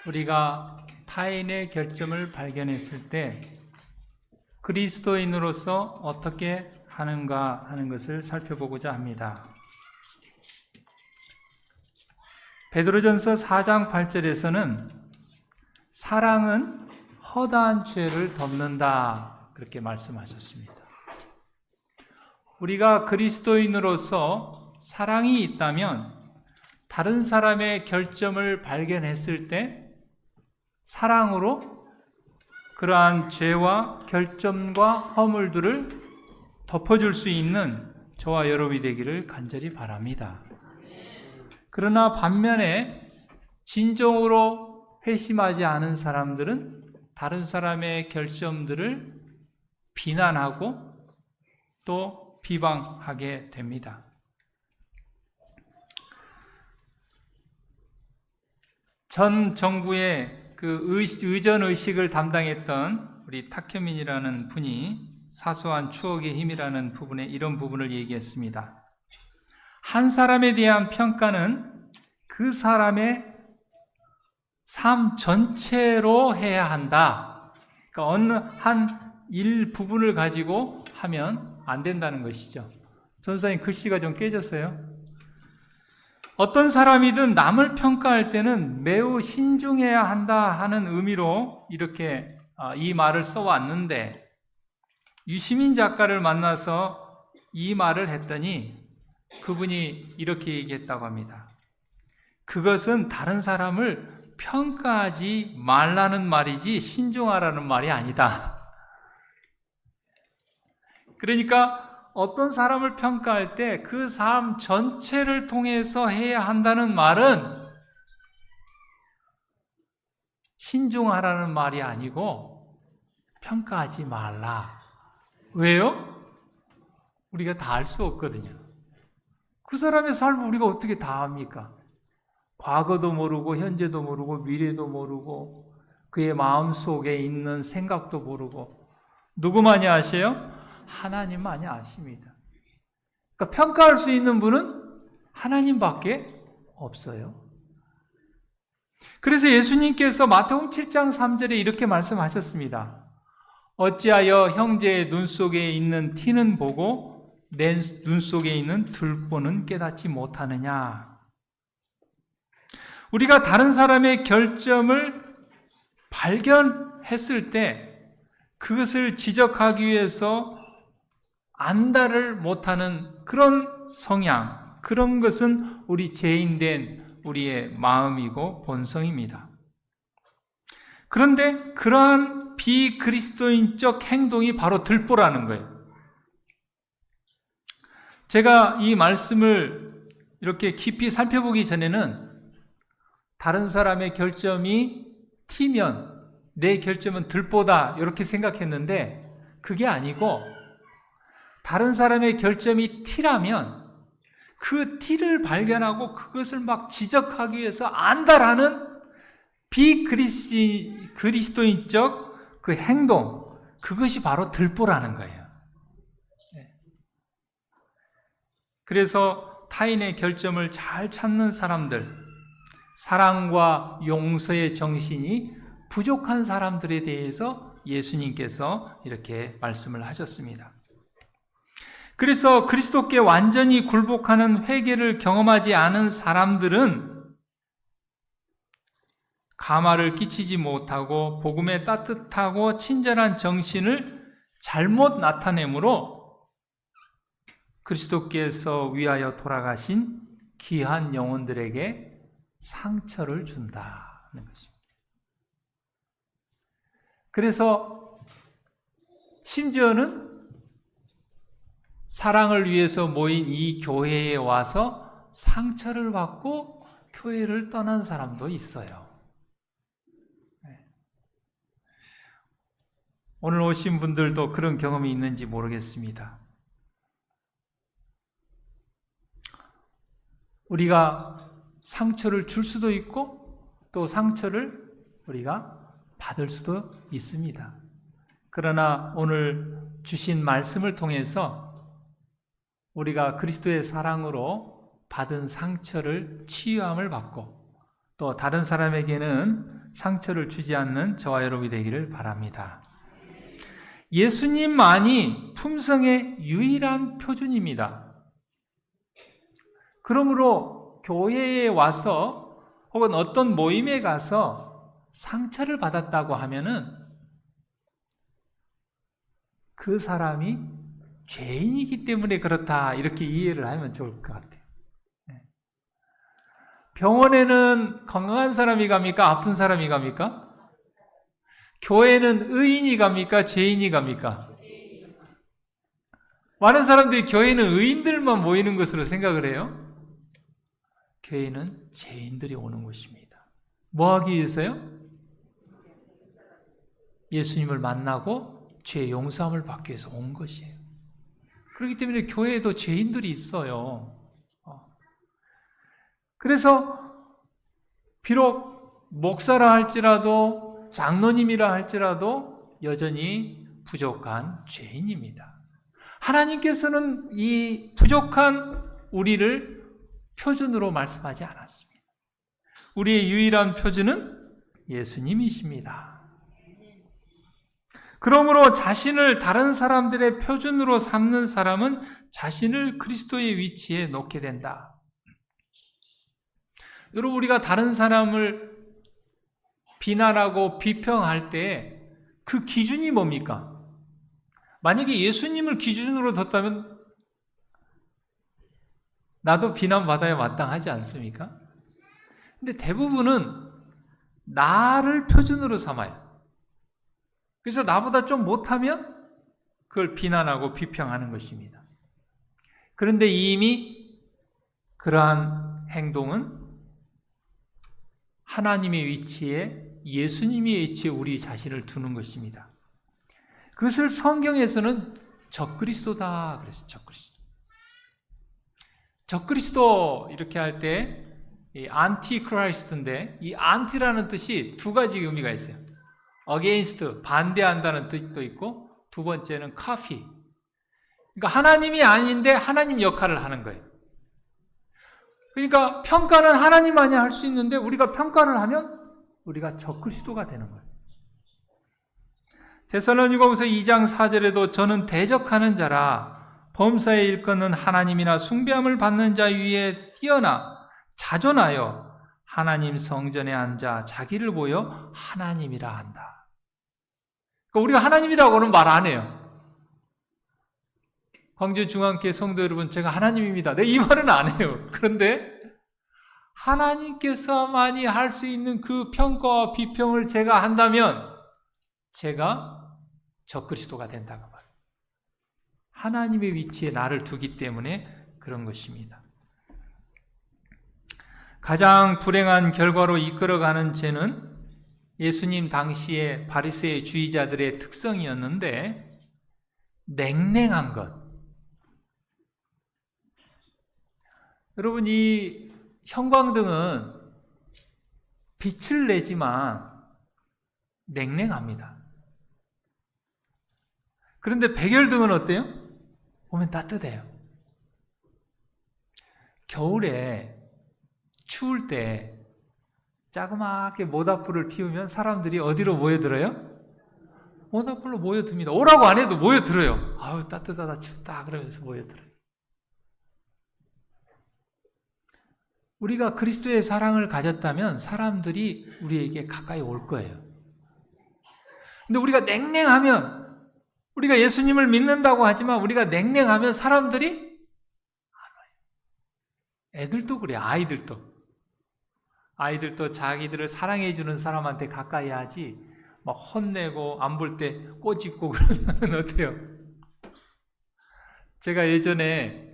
우리가 타인의 결점을 발견했을 때 그리스도인으로서 어떻게 하는가 하는 것을 살펴보고자 합니다. 베드로전서 4장 8절에서는 사랑은 허다한 죄를 덮는다 그렇게 말씀하셨습니다. 우리가 그리스도인으로서 사랑이 있다면 다른 사람의 결점을 발견했을 때 사랑으로 그러한 죄와 결점과 허물들을 덮어줄 수 있는 저와 여러분이 되기를 간절히 바랍니다. 그러나 반면에 진정으로 회심하지 않은 사람들은 다른 사람의 결점들을 비난하고 또 비방하게 됩니다. 전 정부의 그 의전 의식을 담당했던 우리 탁현민이라는 분이 사소한 추억의 힘이라는 부분에 이런 부분을 얘기했습니다. 한 사람에 대한 평가는 그 사람의 삶 전체로 해야 한다. 그러니까 어느 한 일부분을 가지고 하면 안 된다는 것이죠. 전사님 글씨가 좀 깨졌어요. 어떤 사람이든 남을 평가할 때는 매우 신중해야 한다 하는 의미로 이렇게 이 말을 써왔는데 유시민 작가를 만나서 이 말을 했더니 그분이 이렇게 얘기했다고 합니다. 그것은 다른 사람을 평가하지 말라는 말이지 신중하라는 말이 아니다. 그러니까 어떤 사람을 평가할 때 그 삶 전체를 통해서 해야 한다는 말은 신중하라는 말이 아니고 평가하지 말라. 왜요? 우리가 다 알 수 없거든요. 그 사람의 삶을 우리가 어떻게 다 압니까? 과거도 모르고 현재도 모르고 미래도 모르고 그의 마음속에 있는 생각도 모르고 누구만이 아세요? 하나님만이 아십니다. 그러니까 평가할 수 있는 분은 하나님밖에 없어요. 그래서 예수님께서 마태복음 7장 3절에 이렇게 말씀하셨습니다. 어찌하여 형제의 눈 속에 있는 티는 보고 내 눈 속에 있는 들보는 깨닫지 못하느냐. 우리가 다른 사람의 결점을 발견했을 때 그것을 지적하기 위해서 안달을 못하는 그런 성향, 그런 것은 우리 죄인된 우리의 마음이고 본성입니다. 그런데 그러한 비그리스도인적 행동이 바로 들보라는 거예요. 제가 이 말씀을 이렇게 깊이 살펴보기 전에는 다른 사람의 결점이 티면 내 결점은 들보다 이렇게 생각했는데 그게 아니고 다른 사람의 결점이 티라면 그 티를 발견하고 그것을 막 지적하기 위해서 안달하는 비그리스도인적 그 행동, 그것이 바로 들보라는 거예요. 그래서 타인의 결점을 잘 찾는 사람들, 사랑과 용서의 정신이 부족한 사람들에 대해서 예수님께서 이렇게 말씀을 하셨습니다. 그래서 그리스도께 완전히 굴복하는 회개를 경험하지 않은 사람들은 감화를 끼치지 못하고 복음의 따뜻하고 친절한 정신을 잘못 나타내므로 그리스도께서 위하여 돌아가신 귀한 영혼들에게 상처를 준다는 것입니다. 그래서 심지어는 사랑을 위해서 모인 이 교회에 와서 상처를 받고 교회를 떠난 사람도 있어요. 오늘 오신 분들도 그런 경험이 있는지 모르겠습니다. 우리가 상처를 줄 수도 있고 또 상처를 우리가 받을 수도 있습니다. 그러나 오늘 주신 말씀을 통해서 우리가 그리스도의 사랑으로 받은 상처를 치유함을 받고 또 다른 사람에게는 상처를 주지 않는 저와 여러분이 되기를 바랍니다. 예수님만이 품성의 유일한 표준입니다. 그러므로 교회에 와서 혹은 어떤 모임에 가서 상처를 받았다고 하면은 그 사람이 죄인이기 때문에 그렇다, 이렇게 이해를 하면 좋을 것 같아요. 병원에는 건강한 사람이 갑니까? 아픈 사람이 갑니까? 교회는 의인이 갑니까? 죄인이 갑니까? 많은 사람들이 교회는 의인들만 모이는 것으로 생각을 해요. 교회는 죄인들이 오는 곳입니다. 뭐 하기 위해서요? 예수님을 만나고 죄 용서함을 받기 위해서 온 것이에요. 그렇기 때문에 교회에도 죄인들이 있어요. 그래서 비록 목사라 할지라도 장로님이라 할지라도 여전히 부족한 죄인입니다. 하나님께서는 이 부족한 우리를 표준으로 말씀하지 않았습니다. 우리의 유일한 표준은 예수님이십니다. 그러므로 자신을 다른 사람들의 표준으로 삼는 사람은 자신을 그리스도의 위치에 놓게 된다. 여러분, 우리가 다른 사람을 비난하고 비평할 때 그 기준이 뭡니까? 만약에 예수님을 기준으로 뒀다면 나도 비난받아야 마땅하지 않습니까? 근데 대부분은 나를 표준으로 삼아요. 그래서 나보다 좀 못하면 그걸 비난하고 비평하는 것입니다. 그런데 이미 그러한 행동은 하나님의 위치에, 예수님의 위치에 우리 자신을 두는 것입니다. 그것을 성경에서는 적그리스도다 그랬어요. 적그리스도. 적그리스도 이렇게 할 때 이 안티크라이스트인데, 이 안티라는 뜻이 두 가지 의미가 있어요. against, 반대한다는 뜻도 있고, 두 번째는 copy. 그러니까 하나님이 아닌데 하나님 역할을 하는 거예요. 그러니까 평가는 하나님만이 할 수 있는데 우리가 평가를 하면 우리가 적그리스도가 되는 거예요. 데살로니가후서 2장 4절에도 저는 대적하는 자라 범사의 일꾼은 하나님이나 숭배함을 받는 자 위에 뛰어나 자존하여 하나님 성전에 앉아 자기를 보여 하나님이라 한다. 그러니까 우리가 하나님이라고는 말 안 해요. 광주중앙교회 성도 여러분, 제가 하나님입니다. 네, 이 말은 안 해요. 그런데 하나님께서만이 할 수 있는 그 평가와 비평을 제가 한다면 제가 적그리스도가 된다고 말해요. 하나님의 위치에 나를 두기 때문에 그런 것입니다. 가장 불행한 결과로 이끌어가는 죄는 예수님 당시의 바리새의 주의자들의 특성이었는데, 냉랭한 것. 여러분, 이 형광등은 빛을 내지만 냉랭합니다. 그런데 백열등은 어때요? 보면 따뜻해요. 겨울에 추울 때 자그맣게 모닥불을 피우면 사람들이 어디로 모여들어요? 모닥불로 모여듭니다. 오라고 안 해도 모여들어요. 아우, 따뜻하다, 춥다 그러면서 모여들어요. 우리가 그리스도의 사랑을 가졌다면 사람들이 우리에게 가까이 올 거예요. 근데 우리가 냉랭하면, 우리가 예수님을 믿는다고 하지만 우리가 냉랭하면 사람들이 안 와요. 애들도 그래요. 아이들도 자기들을 사랑해주는 사람한테 가까이 하지, 막 혼내고 안 볼 때 꼬집고 그러면 어때요? 제가 예전에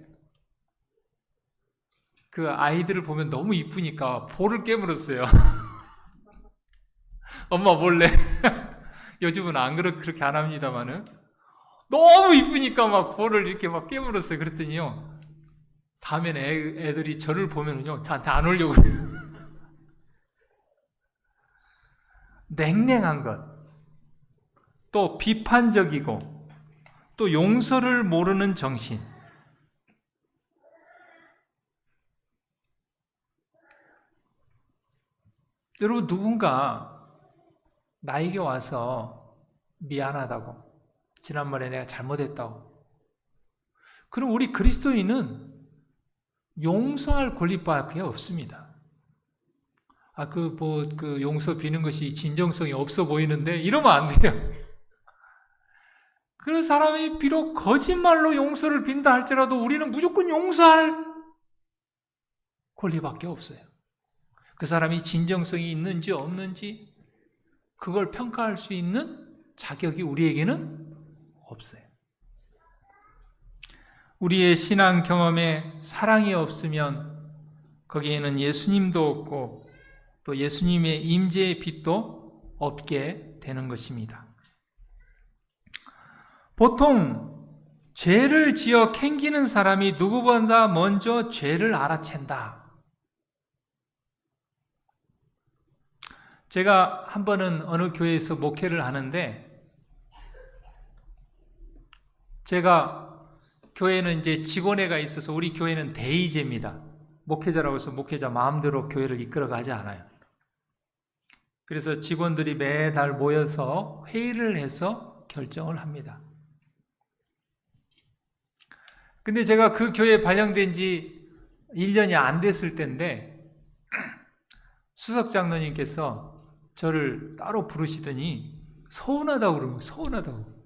그 아이들을 보면 너무 이쁘니까 볼을 깨물었어요. 엄마 몰래. 요즘은 안 그렇게 안 합니다만은 너무 이쁘니까 막 볼을 이렇게 막 깨물었어요. 그랬더니요, 다음에는 애들이 저를 보면은요 저한테 안 오려고 그래요. 냉랭한 것, 또 비판적이고, 또 용서를 모르는 정신. 여러분, 누군가 나에게 와서 미안하다고, 지난번에 내가 잘못했다고. 그럼 우리 그리스도인은 용서할 권리밖에 없습니다. 용서 비는 것이 진정성이 없어 보이는데 이러면 안 돼요. 그런 사람이 비록 거짓말로 용서를 빈다 할지라도 우리는 무조건 용서할 권리밖에 없어요. 그 사람이 진정성이 있는지 없는지 그걸 평가할 수 있는 자격이 우리에게는 없어요. 우리의 신앙 경험에 사랑이 없으면 거기에는 예수님도 없고 또 예수님의 임재의 빛도 없게 되는 것입니다. 보통 죄를 지어 캥기는 사람이 누구보다 먼저 죄를 알아챈다. 제가 한 번은 어느 교회에서 목회를 하는데, 제가 교회는 이제 직원회가 있어서 우리 교회는 대의제입니다. 목회자라고 해서 목회자 마음대로 교회를 이끌어가지 않아요. 그래서 직원들이 매달 모여서 회의를 해서 결정을 합니다. 근데 제가 그 교회에 발령된 지 1년이 안 됐을 때인데 수석 장로님께서 저를 따로 부르시더니 서운하다고 그러는 거예요. 서운하다고.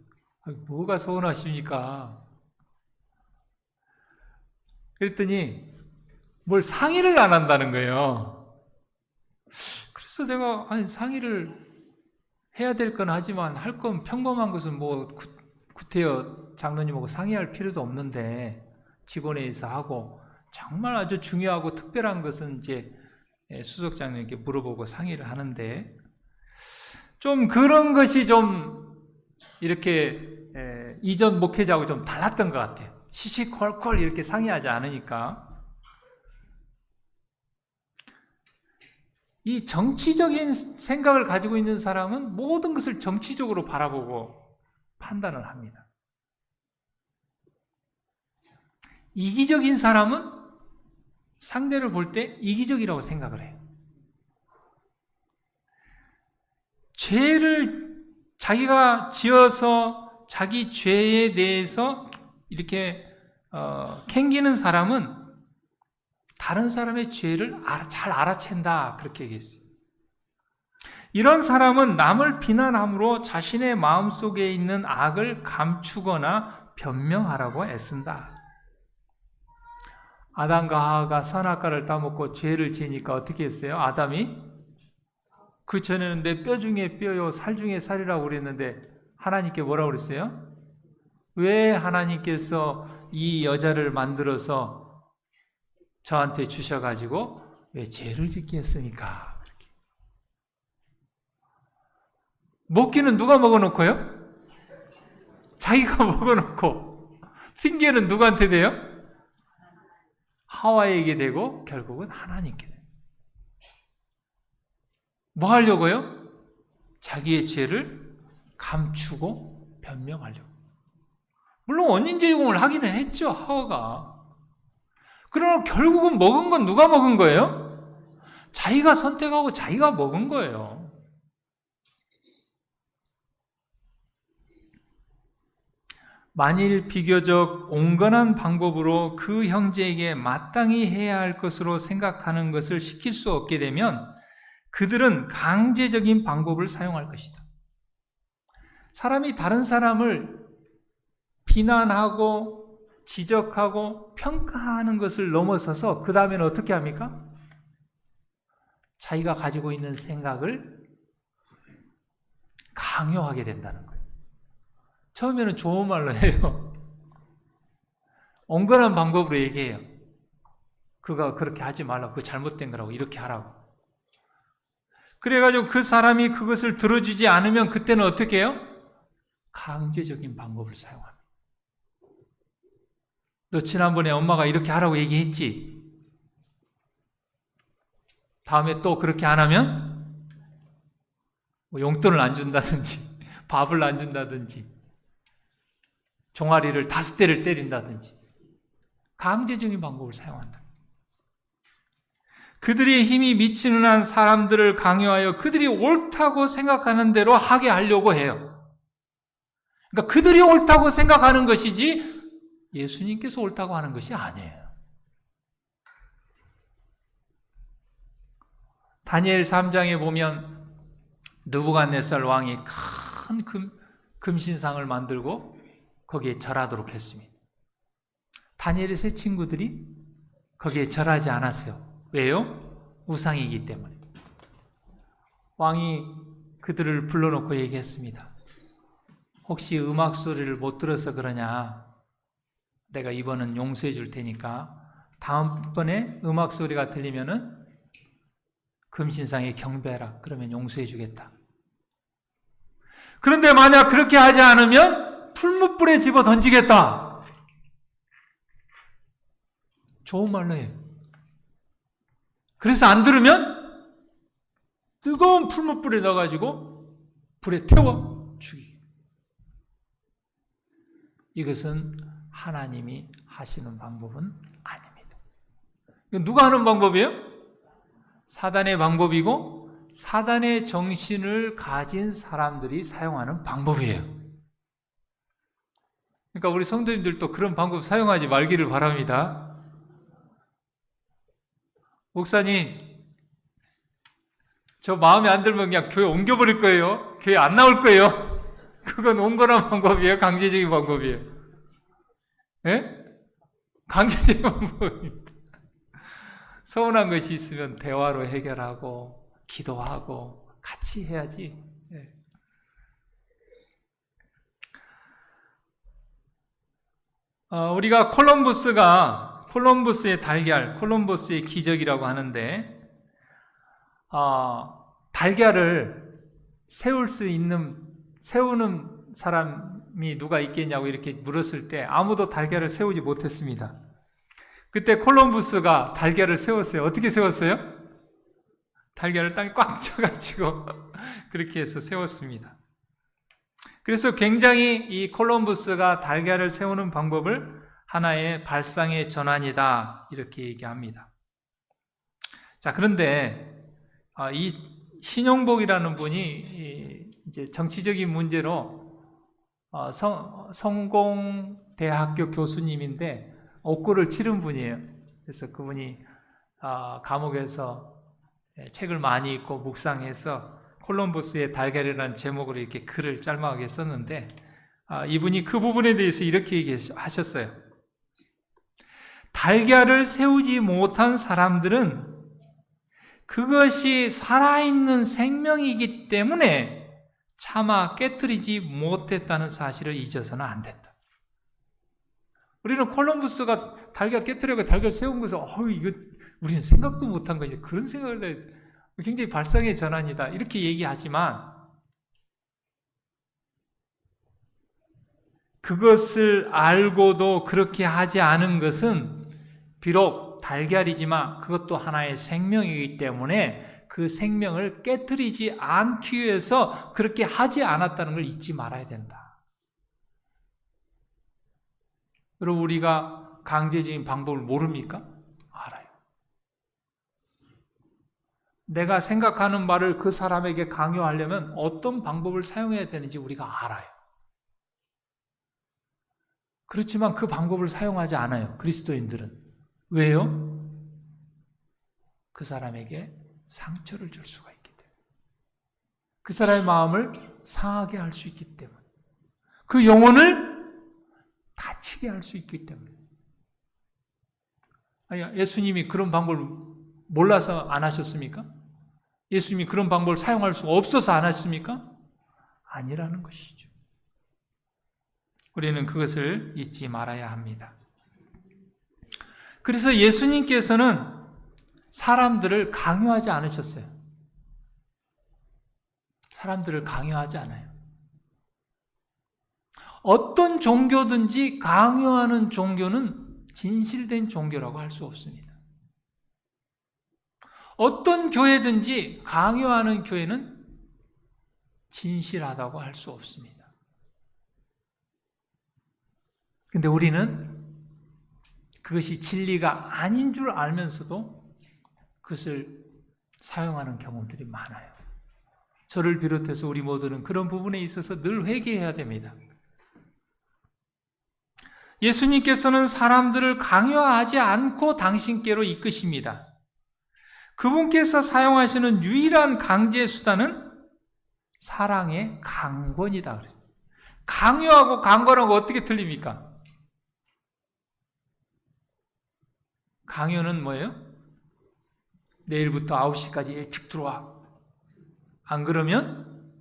뭐가 서운하십니까? 그랬더니 뭘 상의를 안 한다는 거예요. 그래서 내가 상의를 해야 될 건 하지만 할 건 평범한 것은 뭐 구태여 장로님하고 상의할 필요도 없는데 직원회의에서 하고 정말 아주 중요하고 특별한 것은 이제 수석 장로님께 물어보고 상의를 하는데 좀 그런 것이 좀 이렇게 이전 목회자하고 좀 달랐던 것 같아요. 시시콜콜 이렇게 상의하지 않으니까. 이 정치적인 생각을 가지고 있는 사람은 모든 것을 정치적으로 바라보고 판단을 합니다. 이기적인 사람은 상대를 볼 때 이기적이라고 생각을 해요. 죄를 자기가 지어서 자기 죄에 대해서 이렇게 캥기는 사람은 다른 사람의 죄를 잘 알아챈다, 그렇게 얘기했어요. 이런 사람은 남을 비난함으로 자신의 마음속에 있는 악을 감추거나 변명하라고 애쓴다. 아담과 하와가 선악과를 따먹고 죄를 지으니까 어떻게 했어요? 아담이 그 전에는 내 뼈 중에 뼈요 살 중에 살이라고 그랬는데 하나님께 뭐라고 그랬어요? 왜 하나님께서 이 여자를 만들어서 저한테 주셔가지고 왜 죄를 짓게 했습니까? 먹기는 누가 먹어놓고요? 자기가 먹어놓고 핑계는 누구한테 돼요? 하와에게 되고 결국은 하나님께 돼요. 뭐 하려고요? 자기의 죄를 감추고 변명하려고. 물론 원인 제공을 하기는 했죠, 하와가. 그러나 결국은 먹은 건 누가 먹은 거예요? 자기가 선택하고 자기가 먹은 거예요. 만일 비교적 온건한 방법으로 그 형제에게 마땅히 해야 할 것으로 생각하는 것을 시킬 수 없게 되면 그들은 강제적인 방법을 사용할 것이다. 사람이 다른 사람을 비난하고 지적하고 평가하는 것을 넘어서서 그 다음에는 어떻게 합니까? 자기가 가지고 있는 생각을 강요하게 된다는 거예요. 처음에는 좋은 말로 해요. 온건한 방법으로 얘기해요. 그거 그렇게 하지 말라고, 그거 잘못된 거라고, 이렇게 하라고. 그래가지고 그 사람이 그것을 들어주지 않으면 그때는 어떻게 해요? 강제적인 방법을 사용합니다. 너 지난번에 엄마가 이렇게 하라고 얘기했지? 다음에 또 그렇게 안 하면 뭐 용돈을 안 준다든지 밥을 안 준다든지 종아리를 5대를 때린다든지 강제적인 방법을 사용한다. 그들의 힘이 미치는 한 사람들을 강요하여 그들이 옳다고 생각하는 대로 하게 하려고 해요. 그러니까 그들이 옳다고 생각하는 것이지 예수님께서 옳다고 하는 것이 아니에요. 다니엘 3장에 보면 느부갓네살 왕이 큰 금신상을 만들고 거기에 절하도록 했습니다. 다니엘의 세 친구들이 거기에 절하지 않았어요. 왜요? 우상이기 때문에. 왕이 그들을 불러놓고 얘기했습니다. 혹시 음악 소리를 못 들어서 그러냐? 내가 이번은 용서해 줄 테니까 다음번에 음악 소리가 들리면은 금신상에 경배해라. 그러면 용서해 주겠다. 그런데 만약 그렇게 하지 않으면 풀무불에 집어 던지겠다. 좋은 말로 해요. 그래서 안 들으면 뜨거운 풀무불에 넣어가지고 불에 태워 죽이게. 이것은 하나님이 하시는 방법은 아닙니다. 누가 하는 방법이에요? 사단의 방법이고 사단의 정신을 가진 사람들이 사용하는 방법이에요. 그러니까 우리 성도님들도 그런 방법 사용하지 말기를 바랍니다. 목사님, 저 마음에 안 들면 그냥 교회 옮겨버릴 거예요. 교회 안 나올 거예요. 그건 온건한 방법이에요? 강제적인 방법이에요? 예? 강제적인 방법입니다. 서운한 것이 있으면 대화로 해결하고 기도하고 같이 해야지. 예. 우리가 콜럼버스의 달걀, 콜럼버스의 기적이라고 하는데 달걀을 세우는 사람이 누가 있겠냐고 이렇게 물었을 때 아무도 달걀을 세우지 못했습니다. 그때 콜럼버스가 달걀을 세웠어요. 어떻게 세웠어요? 달걀을 땅에 꽉 쳐가지고 그렇게 해서 세웠습니다. 그래서 굉장히 이 콜럼버스가 달걀을 세우는 방법을 하나의 발상의 전환이다 이렇게 얘기합니다. 자, 그런데 이 신용복이라는 분이 이제 정치적인 문제로 성공대학교 교수님인데 옥고를 치른 분이에요. 그래서 그분이 감옥에서 책을 많이 읽고 묵상해서 콜럼버스의 달걀이라는 제목으로 이렇게 글을 짤막하게 썼는데 이분이 그 부분에 대해서 이렇게 얘기하셨어요. 달걀을 세우지 못한 사람들은 그것이 살아있는 생명이기 때문에 차마 깨트리지 못했다는 사실을 잊어서는 안 된다. 우리는 콜럼버스가 달걀 깨트려고 달걀 세운 것을 이거 우리는 생각도 못한 거지. 그런 생각을 해. 굉장히 발상의 전환이다. 이렇게 얘기하지만 그것을 알고도 그렇게 하지 않은 것은 비록 달걀이지만 그것도 하나의 생명이기 때문에 그 생명을 깨트리지 않기 위해서 그렇게 하지 않았다는 걸 잊지 말아야 된다. 여러분, 우리가 강제적인 방법을 모릅니까? 알아요. 내가 생각하는 말을 그 사람에게 강요하려면 어떤 방법을 사용해야 되는지 우리가 알아요. 그렇지만 그 방법을 사용하지 않아요. 그리스도인들은. 왜요? 그 사람에게 상처를 줄 수가 있기 때문에. 그 사람의 마음을 상하게 할 수 있기 때문에. 그 영혼을 다치게 할 수 있기 때문에. 아니, 예수님이 그런 방법을 몰라서 안 하셨습니까? 예수님이 그런 방법을 사용할 수가 없어서 안 하십니까? 아니라는 것이죠. 우리는 그것을 잊지 말아야 합니다. 그래서 예수님께서는 사람들을 강요하지 않으셨어요. 사람들을 강요하지 않아요. 어떤 종교든지 강요하는 종교는 진실된 종교라고 할 수 없습니다. 어떤 교회든지 강요하는 교회는 진실하다고 할 수 없습니다. 근데 우리는 그것이 진리가 아닌 줄 알면서도 그것을 사용하는 경우들이 많아요. 저를 비롯해서 우리 모두는 그런 부분에 있어서 늘 회개해야 됩니다. 예수님께서는 사람들을 강요하지 않고 당신께로 이끄십니다. 그분께서 사용하시는 유일한 강제 수단은 사랑의 강권이다 그랬어요. 강요하고 강권하고 어떻게 틀립니까? 강요는 뭐예요? 내일부터 9시까지 일찍 들어와. 안 그러면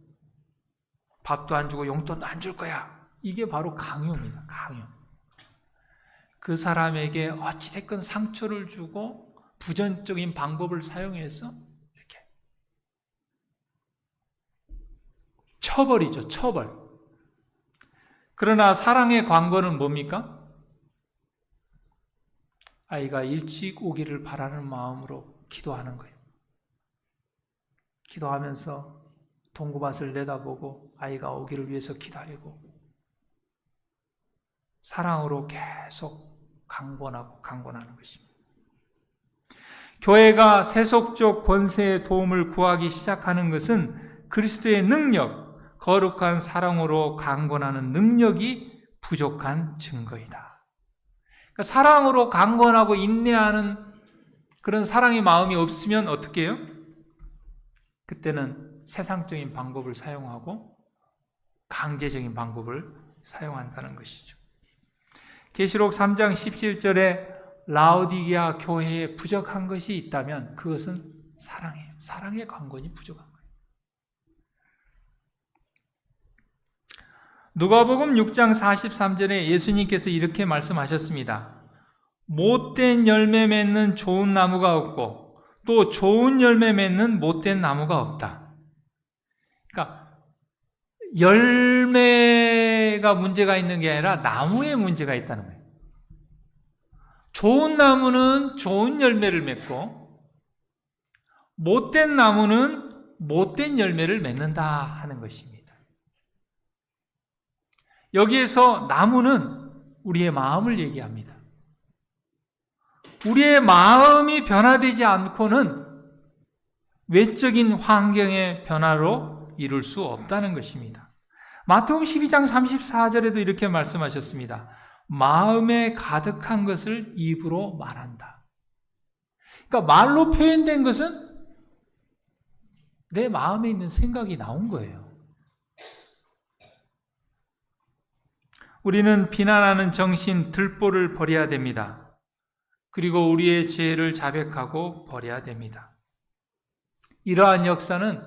밥도 안 주고 용돈도 안 줄 거야. 이게 바로 강요입니다. 강요. 그 사람에게 어찌됐건 상처를 주고 부정적인 방법을 사용해서 이렇게 처벌이죠. 처벌. 그러나 사랑의 관건은 뭡니까? 아이가 일찍 오기를 바라는 마음으로 기도하는 거예요. 기도하면서 동구밭을 내다보고 아이가 오기를 위해서 기다리고 사랑으로 계속 강권하는 것입니다. 교회가 세속적 권세의 도움을 구하기 시작하는 것은 그리스도의 능력, 거룩한 사랑으로 강권하는 능력이 부족한 증거이다. 그러니까 사랑으로 강권하고 인내하는 그런 사랑의 마음이 없으면 어떻게 해요? 그때는 세상적인 방법을 사용하고 강제적인 방법을 사용한다는 것이죠. 계시록 3장 17절에 라오디게아 교회에 부족한 것이 있다면 그것은 사랑이에요. 사랑의 강권이 부족한 거예요. 누가복음 6장 43절에 예수님께서 이렇게 말씀하셨습니다. 못된 열매 맺는 좋은 나무가 없고 또 좋은 열매 맺는 못된 나무가 없다. 그러니까 열매가 문제가 있는 게 아니라 나무에 문제가 있다는 거예요. 좋은 나무는 좋은 열매를 맺고 못된 나무는 못된 열매를 맺는다 하는 것입니다. 여기에서 나무는 우리의 마음을 얘기합니다. 우리의 마음이 변화되지 않고는 외적인 환경의 변화로 이룰 수 없다는 것입니다. 마태복음 12장 34절에도 이렇게 말씀하셨습니다. 마음에 가득한 것을 입으로 말한다. 그러니까 말로 표현된 것은 내 마음에 있는 생각이 나온 거예요. 우리는 비난하는 정신, 들보를 버려야 됩니다. 그리고 우리의 죄를 자백하고 버려야 됩니다. 이러한 역사는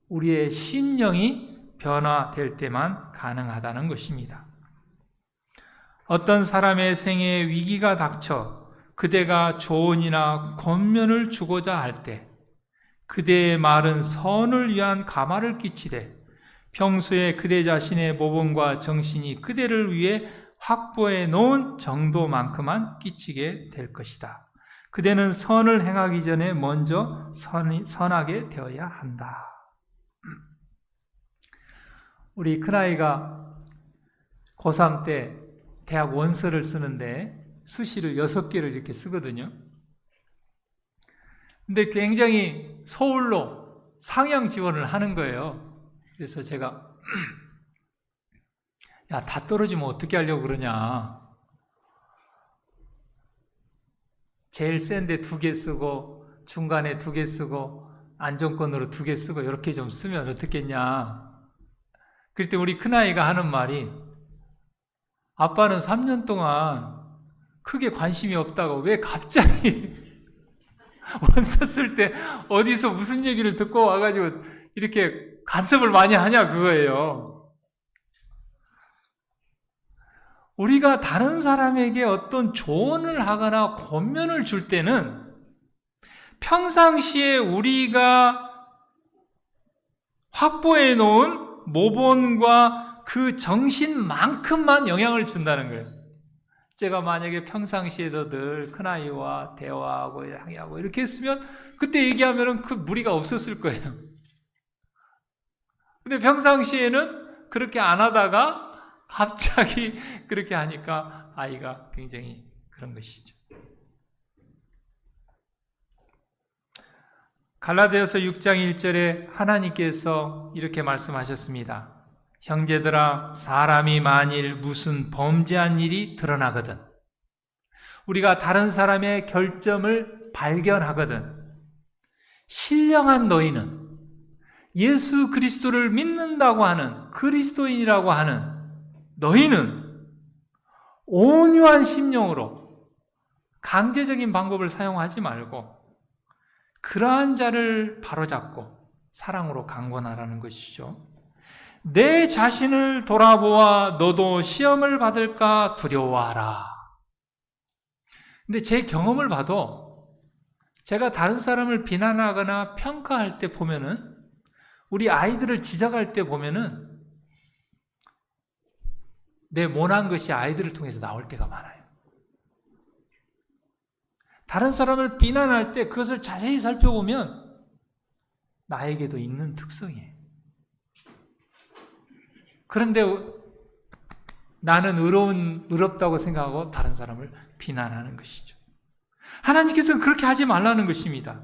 우리의 심령이 변화될 때만 가능하다는 것입니다. 어떤 사람의 생애에 위기가 닥쳐 그대가 조언이나 권면을 주고자 할 때 그대의 말은 선을 위한 가마를 끼치되 평소에 그대 자신의 모범과 정신이 그대를 위해 확보해 놓은 정도만큼만 끼치게 될 것이다. 그대는 선을 행하기 전에 먼저 선하게 되어야 한다. 우리 큰아이가 고3 때 대학 원서를 쓰는데 수시를 6개를 이렇게 쓰거든요. 근데 굉장히 서울로 상향 지원을 하는 거예요. 그래서 제가 야, 다 떨어지면 어떻게 하려고 그러냐. 제일 센데 2개 쓰고 중간에 2개 쓰고 안정권으로 2개 쓰고 이렇게 좀 쓰면 어떻겠냐. 그럴 때 우리 큰아이가 하는 말이 아빠는 3년 동안 크게 관심이 없다고 왜 갑자기 원서 쓸 때 어디서 무슨 얘기를 듣고 와가지고 이렇게 간섭을 많이 하냐 그거예요. 우리가 다른 사람에게 어떤 조언을 하거나 권면을 줄 때는 평상시에 우리가 확보해 놓은 모본과 그 정신만큼만 영향을 준다는 거예요. 제가 만약에 평상시에도 늘 큰아이와 대화하고 항의하고 이렇게 했으면 그때 얘기하면 그 무리가 없었을 거예요. 근데 평상시에는 그렇게 안 하다가 갑자기 그렇게 하니까 아이가 굉장히 그런 것이죠. 갈라디아서 6장 1절에 하나님께서 이렇게 말씀하셨습니다. 형제들아, 사람이 만일 무슨 범죄한 일이 드러나거든, 우리가 다른 사람의 결점을 발견하거든, 신령한 너희는 예수 그리스도를 믿는다고 하는 그리스도인이라고 하는 너희는 온유한 심령으로 강제적인 방법을 사용하지 말고 그러한 자를 바로잡고 사랑으로 강권하라는 것이죠. 내 자신을 돌아보아 너도 시험을 받을까 두려워하라. 근데 제 경험을 봐도 제가 다른 사람을 비난하거나 평가할 때 보면은, 우리 아이들을 지적할 때 보면은 내 못난 것이 아이들을 통해서 나올 때가 많아요. 다른 사람을 비난할 때 그것을 자세히 살펴보면 나에게도 있는 특성이에요. 그런데 나는 의롭다고 생각하고 다른 사람을 비난하는 것이죠. 하나님께서는 그렇게 하지 말라는 것입니다.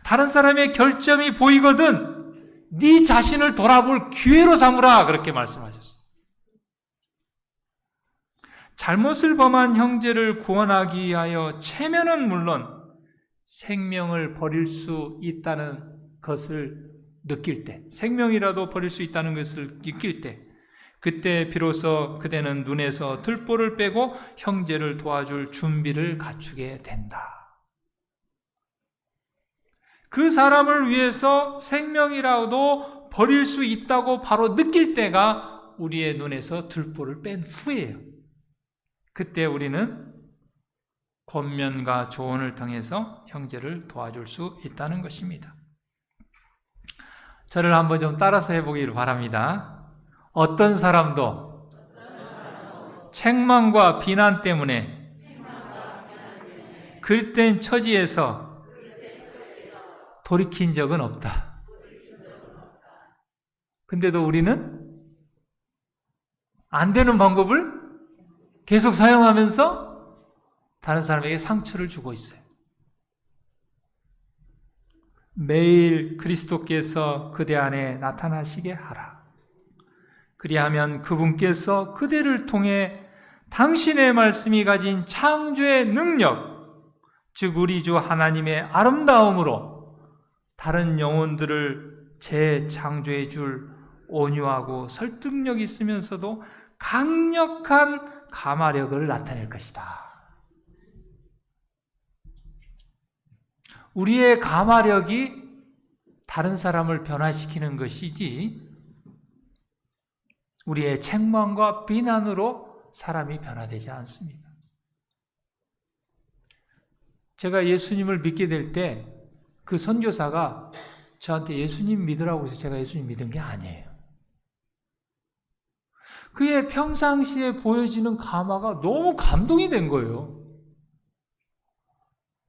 다른 사람의 결점이 보이거든 네 자신을 돌아볼 기회로 삼으라, 그렇게 말씀하셨어요. 잘못을 범한 형제를 구원하기 위하여 체면은 물론 생명을 버릴 수 있다는 것을 느낄 때, 생명이라도 버릴 수 있다는 것을 느낄 때, 그때 비로소 그대는 눈에서 들보를 빼고 형제를 도와줄 준비를 갖추게 된다. 그 사람을 위해서 생명이라도 버릴 수 있다고 바로 느낄 때가 우리의 눈에서 들보를 뺀 후예요. 그때 우리는 권면과 조언을 통해서 형제를 도와줄 수 있다는 것입니다. 저를 한번 좀 따라서 해보기를 바랍니다. 어떤 사람도 책망과 비난 때문에 그릇된 처지에서 돌이킨 적은 없다. 근데도 우리는 안 되는 방법을 계속 사용하면서 다른 사람에게 상처를 주고 있어요. 매일 그리스도께서 그대 안에 나타나시게 하라. 그리하면 그분께서 그대를 통해 당신의 말씀이 가진 창조의 능력, 즉 우리 주 하나님의 아름다움으로 다른 영혼들을 재창조해 줄 온유하고 설득력 있으면서도 강력한 감화력을 나타낼 것이다. 우리의 감화력이 다른 사람을 변화시키는 것이지 우리의 책망과 비난으로 사람이 변화되지 않습니다. 제가 예수님을 믿게 될 때 그 선교사가 저한테 예수님 믿으라고 해서 제가 예수님 믿은 게 아니에요. 그의 평상시에 보여지는 감화가 너무 감동이 된 거예요.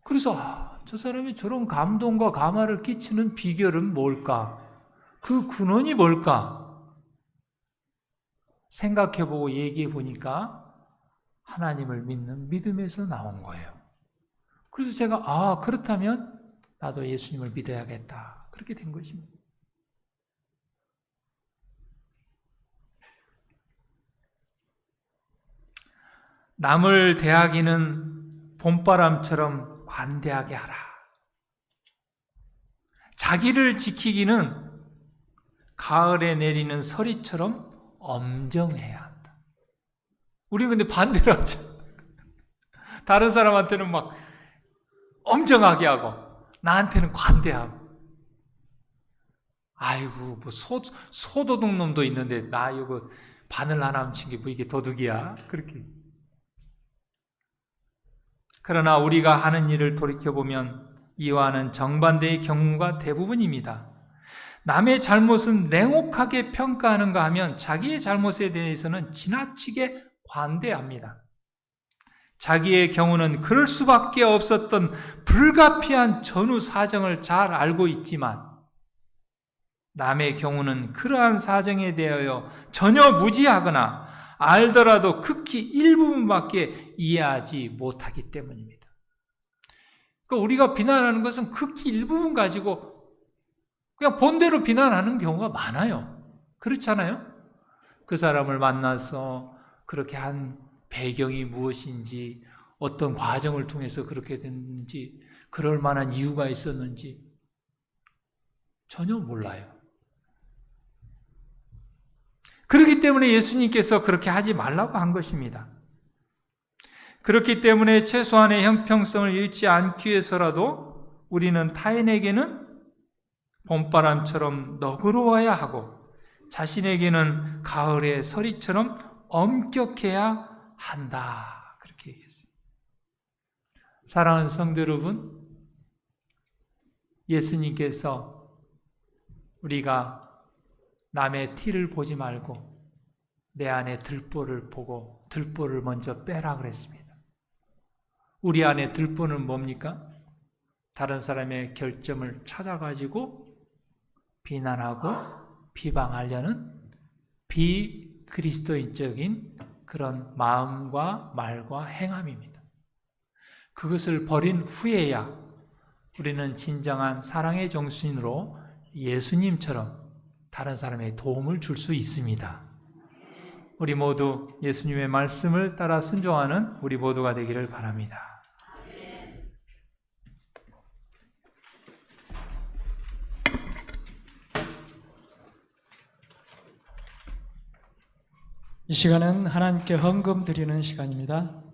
그래서 저 사람이 저런 감동과 감화를 끼치는 비결은 뭘까? 그 근원이 뭘까? 생각해보고 얘기해보니까 하나님을 믿는 믿음에서 나온 거예요. 그래서 제가 그렇다면 나도 예수님을 믿어야겠다. 그렇게 된 것입니다. 남을 대하기는 봄바람처럼 관대하게 하라. 자기를 지키기는 가을에 내리는 서리처럼 엄정해야 한다. 우리는 근데 반대로 하죠. 다른 사람한테는 막 엄정하게 하고 나한테는 관대하고. 아이고 뭐 소도둑 놈도 있는데 나 이거 바늘 하나 훔친 게 뭐 이게 도둑이야? 그렇게. 그러나 우리가 하는 일을 돌이켜보면 이와는 정반대의 경우가 대부분입니다. 남의 잘못은 냉혹하게 평가하는가 하면 자기의 잘못에 대해서는 지나치게 관대합니다. 자기의 경우는 그럴 수밖에 없었던 불가피한 전후 사정을 잘 알고 있지만 남의 경우는 그러한 사정에 대하여 전혀 무지하거나 알더라도 극히 일부분밖에 이해하지 못하기 때문입니다. 그러니까 우리가 비난하는 것은 극히 일부분 가지고 그냥 본대로 비난하는 경우가 많아요. 그렇잖아요? 그 사람을 만나서 그렇게 한 배경이 무엇인지, 어떤 과정을 통해서 그렇게 됐는지, 그럴 만한 이유가 있었는지 전혀 몰라요. 그렇기 때문에 예수님께서 그렇게 하지 말라고 한 것입니다. 그렇기 때문에 최소한의 형평성을 잃지 않기 위해서라도 우리는 타인에게는 봄바람처럼 너그러워야 하고 자신에게는 가을의 서리처럼 엄격해야 한다. 그렇게 얘기했어요. 사랑하는 성도 여러분, 예수님께서 우리가 남의 티를 보지 말고 내 안에 들보를 보고 들보를 먼저 빼라 그랬습니다. 우리 안에 들보는 뭡니까? 다른 사람의 결점을 찾아가지고 비난하고 비방하려는 비그리스도인적인 그런 마음과 말과 행함입니다. 그것을 버린 후에야 우리는 진정한 사랑의 정신으로 예수님처럼 다른 사람의 도움을 줄 수 있습니다. 우리 모두 예수님의 말씀을 따라 순종하는 우리 모두가 되기를 바랍니다. 이 시간은 하나님께 헌금 드리는 시간입니다.